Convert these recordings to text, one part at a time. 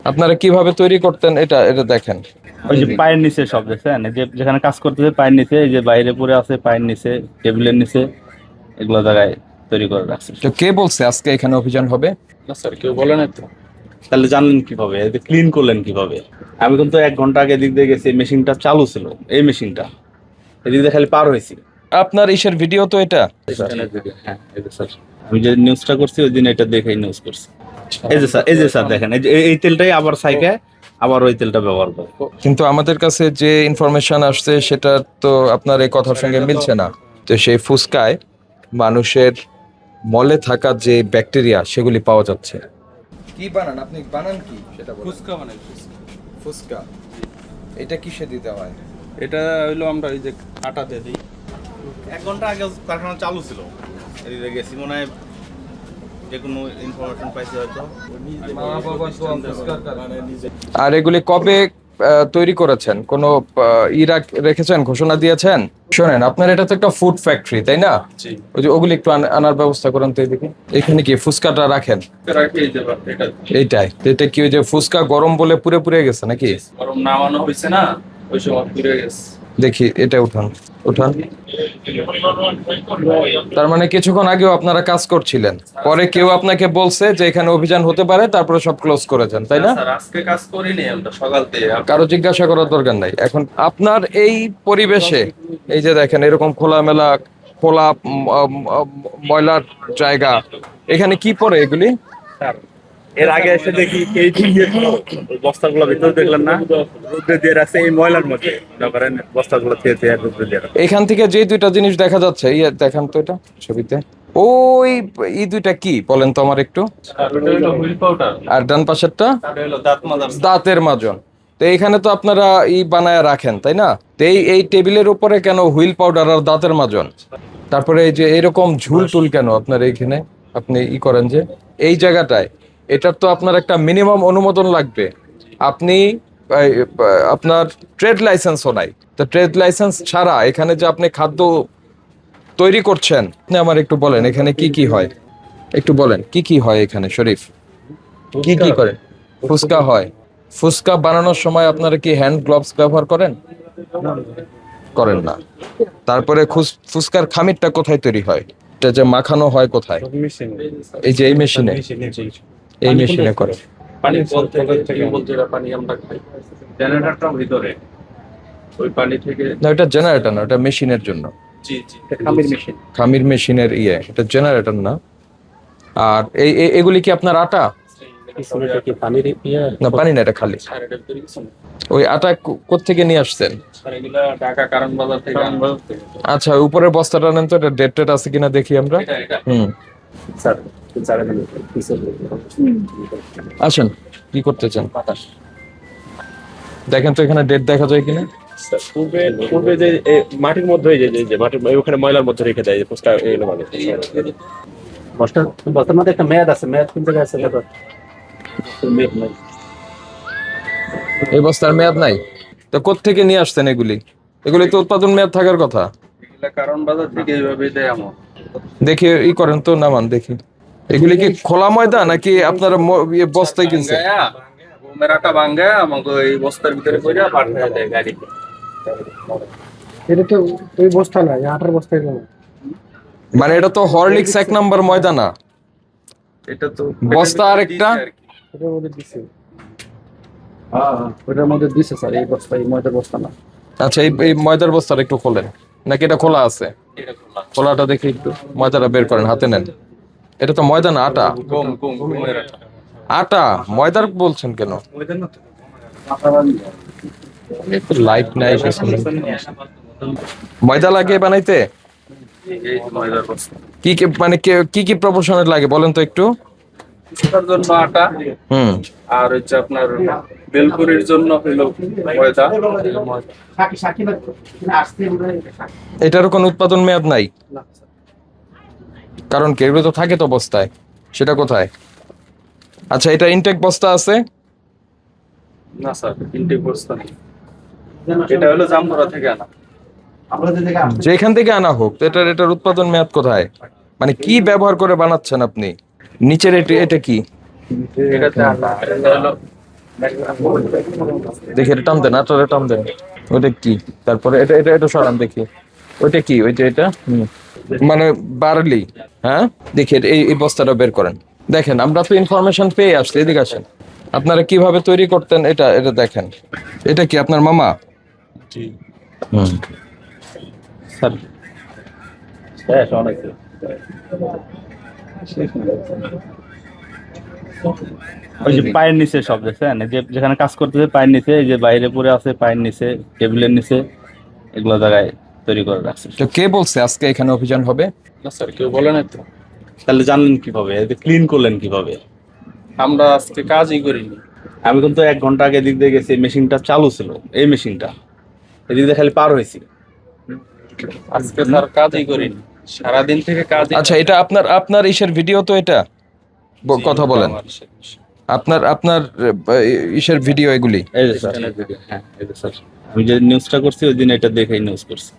আপনারা কিভাবে তৈরি করতেন এটা এটা দেখেন। ওই যে পায়ের নিচে সব দেখছেন, এই যে যেখানে কাজ করতেছে পায়ের নিচে, এই যে বাইরে পড়ে আছে পায়ের নিচে, টেবিলের নিচে, এগুলো জায়গায় তৈরি করে রাখছে। তো কে বলছে আজকে এখানে অভিযান হবে? না স্যার, কেউ বলে না তো। তাহলে জানলেন কিভাবে, ক্লিন করলেন কিভাবে? আমি কিন্তু 1 ঘন্টা আগে এদিক দিয়ে গেছি, মেশিনটা চালু ছিল, এই মেশিনটা এদিক দিয়ে খালি পার হয়েছি। আপনার ইসের ভিডিও তো এটা? হ্যাঁ, এই যে স্যার, আমি যে নিউজটা করছি ওই দিন এটা দেখেই নিউজ করছি। এই যে স্যার দেখেন, এই যে এই তেলটাই আবার সাইকে আবার ওই তেলটা ব্যবহার করে। কিন্তু আমাদের কাছে যে ইনফরমেশন আসছে সেটা তো আপনার এই কথার সঙ্গে মিলছে না। তো সেই ফুসকায় মানুষের মলে থাকা যে ব্যাকটেরিয়া সেগুলি পাওয়া যাচ্ছে। কি বানান আপনি? বানান কি সেটা বলুন। ফুচকা মানে ফুসকা এটা কিসে দিতে হয়? এটা হইলো আমরা এই যে আটা দিয়ে দিই। 1 ঘন্টা আগে কারখানা চালু ছিল, এদিকে গেছি, মনে হয় যে কোনো ইনফরমেশন পাইছি হয়তো। আর এগুলি কবে তৈরি করেছেন? কোনো রেখেছেন, ঘোষণা দিয়েছেন? শোনেন, আপনার এটা তো একটা ফুড ফ্যাক্টরি, তাই না? ওই যে ওগুলি একটু আনার ব্যবস্থা করেন তো এদিকে। এখানে কি ফুচকাটা রাখেন? এইটাই তো, এটা কি ওই যে ফুচকা গরম বলে পুড়ে পুড়ে গেছে নাকি? গরম নামানো হয়েছে না, ওই সময় ফিরে গেছে। দেখি এটা উঠান, উঠান। তার মানে কিছুক্ষণ আগেও আপনারা কাজ করছিলেন, পরে কেউ আপনাকে বলছে যে এখানে অভিযান হতে পারে, তারপরে সব ক্লোজ করেছেন, তাই না? স্যার আজকে কাজ করিনি আমরা সকাল থেকে। কারো জিজ্ঞাসা করার দরকার নাই এখন। আপনার এই পরিবেশে এই যে দেখেন এরকম খোলামেলা খোলা ময়লার জায়গা, এখানে কি পড়ে এগুলি? স্যার এর আগে এসে দেখি এই বস্তাগুলো ভিতরে দেখলেন না, রোদে দিয়ে রাখছে এই ময়লার মধ্যে, মনে করেন বস্তাগুলো থেকে রোদে দিয়ে রাখছে। এখান থেকে যে দুইটা জিনিস দেখা যাচ্ছে, ইয়ে দেখান তো এটা ছবিতে। ওই এই দুইটা কি বলেন তো আমার একটু। হুইল পাউডার, আর ডান পাশেরটা হলো দাঁত মাজার। দাঁতের মাজন। তো এখানে তো আপনারা বানায় রাখেন, তাই না? তো এই টেবিলের উপরে কেন হুইল পাউডার আর দাঁতের মাজন? তারপরে এই যে এরকম ঝুল টুল কেন আপনার এইখানে? আপনি করেন যে এই জায়গাটায়, এটার তো আপনার একটা মিনিমাম অনুমোদন লাগবে। আপনি আপনার ট্রেড লাইসেন্সও নাই। তো ট্রেড লাইসেন্স ছাড়া এখানে যে আপনি খাদ্য তৈরি করছেন, আপনি আমার একটু বলেন এখানে কি কি হয়, একটু বলেন কি কি হয় এখানে শরীফ, কি কি করেন? ফুচকা হয়। ফুচকা বানানোর সময় আপনারা কি হ্যান্ড গ্লাভস ব্যবহার করেন? করেন না। তারপরে ফুচকার খামিরটা কোথায় তৈরি হয়? এটা যে মাখানো হয় কোথায়? এই যে এই মেশিনে, এই মেশিনে করে। পানি বলতে যেটা পানি আমরা খাই, জেনারেটরটা ভিতরে, ওই পানি থেকে। না, এটা জেনারেটর না, ওটা মেশিনের জন্য। জি জি, খামির মেশিন। খামির মেশিনের এটা জেনারেটর না। আর এগুলি কি আপনার আটা? না, পানি না, এটা খালি। ওই আটা কোত্থেকে নিয়ে আসছেন? ঢাকা কারণ বাজার থেকে। আচ্ছা, উপরের বস্তাটা নেন তো, এটা ডেট টেট আছে কিনা দেখি আমরা। হুম, আসেন, কি করতে চান দেখেন তো, এখানে ডেট দেখা যায় কিনা। পূর্বে পূর্বে যে মাটির মধ্যে যে মাটির ওখানে ময়লার মধ্যে রেখে দেয় যে ফুচকা এগুলো মানে বস্তার মধ্যে একটা মেয়াদ আছে, মেয়াদ কোন জায়গায় আছে দেখো। মেয়াদ নাই, এই বস্তার মেয়াদ নাই। তো কোত্থেকে নিয়ে আসছেন এগুলি? এগুলি তো উৎপাদন মেয়াদ থাকার কথা। এগুলা কারণ বাজার থেকে এইভাবে দেয় আমার। দেখি করেন তো, নামান দেখি। এগুলি কি খোলা ময়দা নাকি আপনারা বস্তায় কিনছেন? মেরাটা ভাঙ্গা আমাকে এই বস্তার ভিতরে কইরা পাঠায় দেয় গাড়িতে। এটা তো ওই বস্তা না, আটার বস্তায় না। মানে এটা তো হরলিক্স 1 নাম্বার ময়দা না, এটা তো বস্তা আরেকটা। ওটার মধ্যে দিছে। ওটার মধ্যে দিছে স্যার, এই বস্তা, এই ময়দার বস্তা না। আচ্ছা, এই ময়দার বস্তাটা একটু খোলেন, নাকি এটা খোলা আছে? খোলাটা দেখি একটু, ময়দাটা বের করেন, হাতে নেন। এটা তো ময়দা না, আটা। গমের আটা। আটা ময়দার বলছেন কেন? লাইট নাই কিছু নেই। ময়দা লাগে বানাইতে? এই ময়দার বস্তা। কি কি মানে কি কি প্রপোর্শনের লাগে বলেন তো একটু। ছোটার জন্য আটা, হুম, আর হচ্ছে আপনার বেলপুরির জন্য হলো ময়দা। এটারও কোনো উৎপাদন মেয়াদ নাই? কারণ কি, এগুলো তো থাকে তো বস্তায়, সেটা কোথায়? আচ্ছা, এটা ইনটেক বস্তা আছে? না স্যার, ইনটেক বস্তা নেই, এটা হলো জামতরা থেকে আনা। যেখান থেকে আনা হোক, তো এটার উৎপাদন মেয়াদ কোথায়? মানে কি ব্যবহার করে বানাচ্ছেন আপনি? নিচের এটা কি? এটাতে আটা, এটা হলো দেখি এটা টান দেন, আটারে টান দেন। ওইটা কি? তারপরে এটা এটা এটা সরান দেখি। ওইটা কি? ওইটা এটা মানে বার্লি। হ্যাঁ, দেখি এই বস্তাটা বের করেন। দেখেন আমরা তো ইনফরমেশন পেয়ে আসছি, এদিকে আসেন। আপনারা কিভাবে তৈরি করতেন এটা এটা দেখেন। এটা কি আপনার মামা? জি হুম। স্যার হ্যাঁ অনেক ওই যে পায়ের নিচে সব দেখছেন, এই যে যেখানে কাজ করতেছে পায়ের নিচে, এই যে বাইরে পড়ে আছে পায়ের নিচে, টেবিলের নিচে, এগুলো জায়গায় তৈরি করে রাখছে। তো কে বলছে আজকে এখানে অভিযান হবে? না স্যার, কেউ বলে নাই তো। তাহলে জানলেন কিভাবে, ক্লিন করলেন কিভাবে? আমরা আজকে কাজই করিনি। আমি কিন্তু 1 ঘন্টা আগে দিক দিয়ে গেছি, মেশিনটা চালু ছিল, এই মেশিনটা এদিক দিয়ে খালি পার হয়েছি। আজকে স্যার কাজই করিনি, সারাদিন থেকে কাজই। আচ্ছা, এটা আপনার আপনার ইসের ভিডিও তো এটা? কথা বলেন। আপনার আপনার ইসের ভিডিও এগুলি? এই যে স্যার, হ্যাঁ এই যে স্যার, আমি যে নিউজটা করছি ওই দিন এটা দেখেই নিউজ করছি।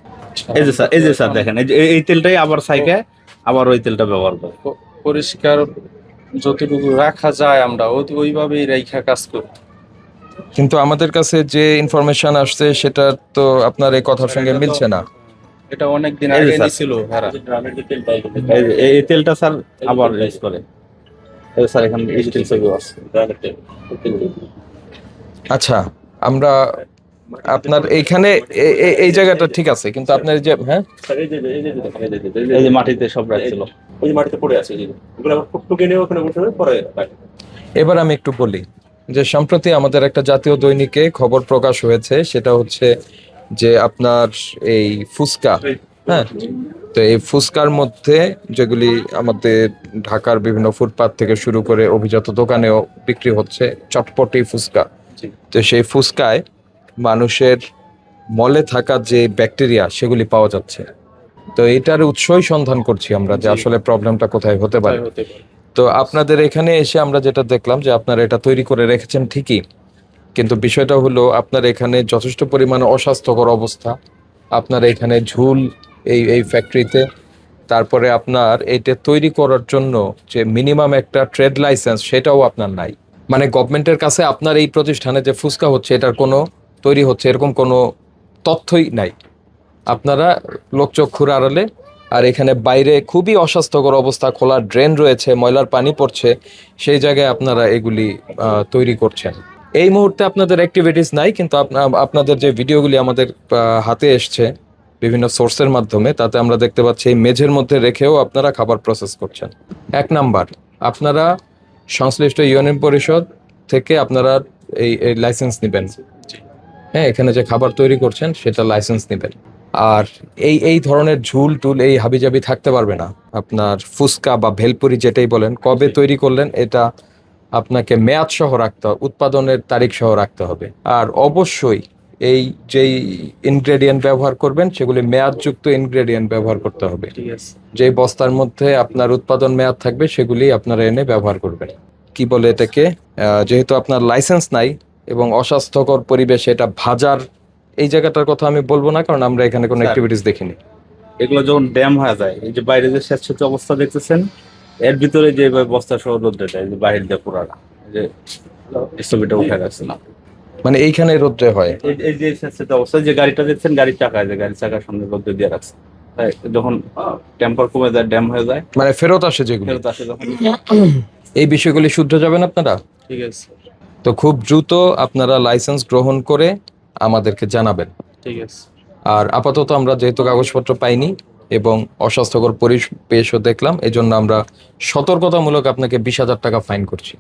এই যে স্যার, এই যে স্যার দেখেন, এই যে এই তেলটাই আবার সাইকে আবার ওই তেলটা ব্যবহার করে। পরিষ্কার যতটুকু রাখা যায় আমরা ওইভাবেই রেখা কাজ করি। কিন্তু আমাদের কাছে যে ইনফরমেশন আসছে সেটা তো আপনার এই কথার সঙ্গে মিলছে না। এটা অনেক দিন এই যে আগে স্যার। নিছিল ভাড়া। এই যে এই তেলটা স্যার আবার ইউজ করে। এই যে স্যার এখানে স্টিল ছবি আছে। আচ্ছা, আমরা আপনার এইখানে এই জায়গাটা ঠিক আছে, কিন্তু আপনার এই যে হ্যাঁ এই যে মাটিতে সব রাখছিল। ওই যে মাটিতে পড়ে আছে, ওগুলো আবার টুকটুকে নিয়ে ওখানে বসে পরে রাখে। এবার আমি একটু বলি যে সম্প্রতি আমাদের একটা জাতীয় দৈনিকে খবর প্রকাশ হয়েছে, সেটা হচ্ছে যে আপনার এই ফুসকা, হ্যাঁ, তো এই ফুসকার মধ্যে যেগুলি আমাদের ঢাকার বিভিন্ন ফুটপাত থেকে শুরু করে অভিজাত দোকানেও বিক্রি হচ্ছে চটপটি ফুসকা। তো সেই ফুসকায় মানুষের মলে থাকা যে ব্যাকটেরিয়া সেগুলি পাওয়া যাচ্ছে। তো এটার উৎসই সন্ধান করছি আমরা যে আসলে প্রবলেমটা কোথায় হতে পারে। তো আপনাদের এখানে এসে আমরা যেটা দেখলাম যে আপনারা এটা তৈরি করে রেখেছেন ঠিকই, কিন্তু বিষয়টা হলো আপনার এখানে যথেষ্ট পরিমাণে অস্বাস্থ্যকর অবস্থা। আপনার এখানে ঝুল এই ফ্যাক্টরিতে, তারপরে আপনার এটা তৈরি করার জন্য যে মিনিমাম একটা ট্রেড লাইসেন্স সেটাও আপনার নাই। মানে গভর্নমেন্টের কাছে আপনার এই প্রতিষ্ঠানে যে ফুসকা হচ্ছে এটার কোনো তৈরি হচ্ছে এরকম কোনো তথ্যই নাই। আপনারা লোকচক্ষুর আড়ালে, আর এখানে বাইরে খুবই অস্বাস্থ্যকর অবস্থা, খোলা ড্রেন রয়েছে, ময়লার পানি পড়ছে, সেই জায়গায় আপনারা এগুলি তৈরি করছেন। এই মুহূর্তে আপনাদের অ্যাক্টিভিটিস নাই, কিন্তু আপনাদের যে ভিডিওগুলি আমাদের হাতে এসছে বিভিন্ন সোর্সের মাধ্যমে, তাতে আমরা দেখতে পাচ্ছি এই মেঝের মধ্যে রেখেও আপনারা খাবার প্রসেস করছেন। 1 নাম্বার, আপনারা সংশ্লিষ্ট ইউনিয়ন পরিষদ থেকে আপনারা এই লাইসেন্স নেবেন। হ্যাঁ, এখানে যে খাবার তৈরি করছেন সেটা লাইসেন্স নেবেন। আর এই ধরনের ঝুল টুল এই হাবিজাবি থাকতে পারবে না। আপনার ফুসকা বা ভেলপুরি যেটাই বলেন, কবে তৈরি করলেন এটা আপনাকে মেয়াদ সহ রাখতে হবে, উৎপাদনের তারিখ সহ রাখতে হবে। আর অবশ্যই এই যেই ইনগ্রেডিয়েন্ট ব্যবহার করবেন সেগুলি মেয়াদযুক্ত ইনগ্রেডিয়েন্ট ব্যবহার করতে হবে। ঠিক আছে। যেই বস্তার মধ্যে আপনার উৎপাদন মেয়াদ থাকবে সেগুলি আপনারা এনে ব্যবহার করবেন। কি বলে এটাকে, যেহেতু আপনার লাইসেন্স নাই এবং অস্বাস্থ্যকর পরিবেশে এটা ভাজার, এই জায়গাটার কথা আমি বলবো না কারণ আমরা এখানে কোনো স্যার। অ্যাক্টিভিটিস দেখিনি। এগুলো যখন ড্যাম হয়ে যায়, এই যে বাইরে যে স্যাঁতসেঁতে অবস্থা দেখতেছেন, এর ভিতরে যে বস্তা সহ রোদ্রে দেয়, যে বাইরে দিয়ে পুরাটা, এই যে ছবিটা উঠে রাখছে না, মানে এইখানে রোদ্রে হয়। এই যে স্যাঁতসেঁতে অবস্থা, যে গাড়িটা দেখছেন, গাড়ির চাকায়, যে গাড়ির চাকার সামনে রোদ্রে দিয়ে রাখছে, তাই যখন টেম্পার কমে যায়, ড্যাম হয়ে যায়, মানে ফেরত আসে যেগুলি, ফেরত আসে যখন। এই বিষয়গুলি শুধরে যাবেন আপনারা। ঠিক আছে। তো খুব দ্রুত আপনারা লাইসেন্স গ্রহণ করে আমাদেরকে জানাবেন। ঠিক আছে। আর আপাতত আমরা যেহেতু কাগজপত্র পাইনি এবং অস্বাস্থ্যকর পরিবেশও দেখলাম, এই জন্য আমরা সতর্কতামূলক আপনাকে 20,000 টাকা ফাইন করছি।